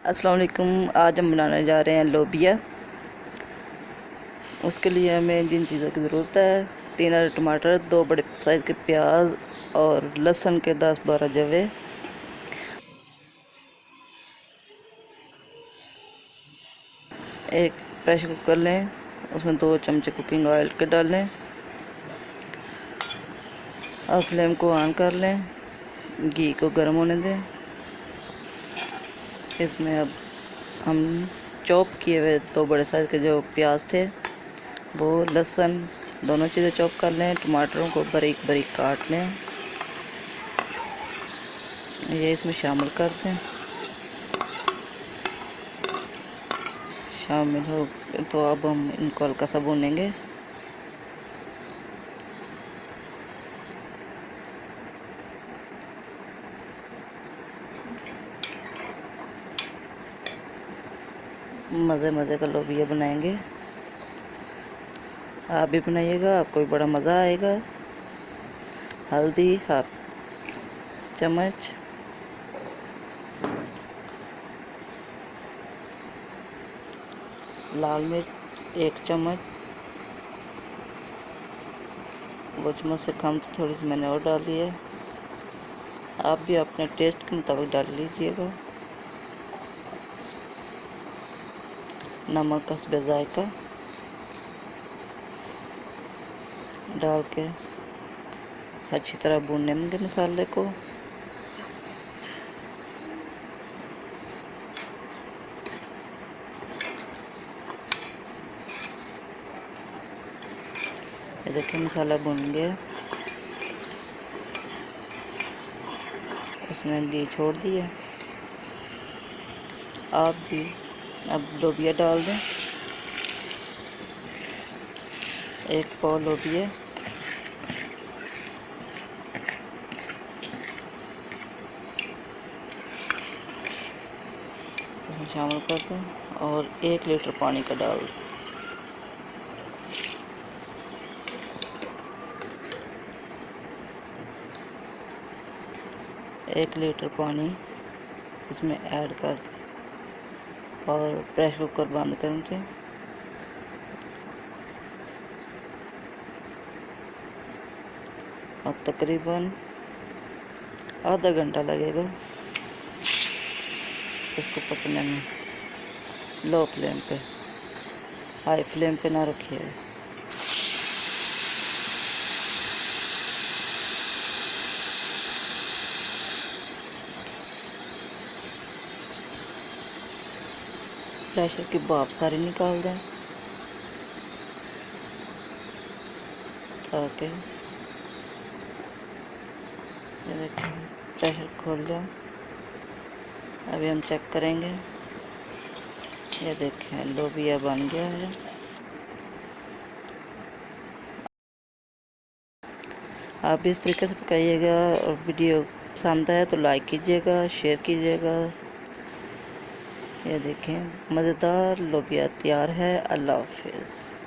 अस्सलाम वालेकुम। आज हम बनाने जा रहे हैं लोबिया। उसके लिए हमें जिन चीज़ों की ज़रूरत है, 3 टमाटर, 2 बड़े साइज़ के प्याज और लहसुन के 10-12 जवे। एक प्रेशर कुकर लें, उसमें 2 चमचे कुकिंग ऑयल के डालें और फ्लेम को ऑन कर लें। घी को गर्म होने दें। इसमें अब हम चॉप किए हुए 2 बड़े साइज़ के जो प्याज थे, वो, लहसुन, दोनों चीज़ें चॉप कर लें। टमाटरों को बारीक बारीक काट लें, ये इसमें शामिल कर दें। शामिल हो तो अब हम इनको हल्का सा भूनेंगे। मज़े मज़े का लोबिया बनाएंगे। आप भी बनाइएगा, आपको भी बड़ा मज़ा आएगा। हल्दी 1/2 चम्मच, लाल मिर्च 1 चम्मच, वो चम्मच से कम तो थोड़ी सी मैंने और डाल दी है। आप भी अपने टेस्ट के मुताबिक डाल लीजिएगा। नमक हस्बे जायका डाल के अच्छी तरह भूनेंगे मसाले को। ये देखिए मसाला भून गया। इसमें घी छोड़ दिया। आप भी अब लोबिया डाल दें। 1 पाव लोबिया, इसमें शामिल कर दें और 1 लीटर पानी का डाल दें। एक लीटर पानी इसमें ऐड कर दें और प्रेशर कुकर बंद कर दें। अब तकरीबन आधा घंटा लगेगा इसको पकने में। लो फ्लेम पे, हाई फ्लेम पे ना रखिए। प्रेशर की भाप सारी निकाल दें ताकि, ये देखिए प्रेशर खोल लिया। अभी हम चेक करेंगे। ये देखें लोबिया बन गया है। आप भी इस तरीके से पकाइएगा और वीडियो पसंद आए तो लाइक कीजिएगा, शेयर कीजिएगा। ये देखें मज़ेदार लोबिया तैयार है। अल्लाह हाफिज़।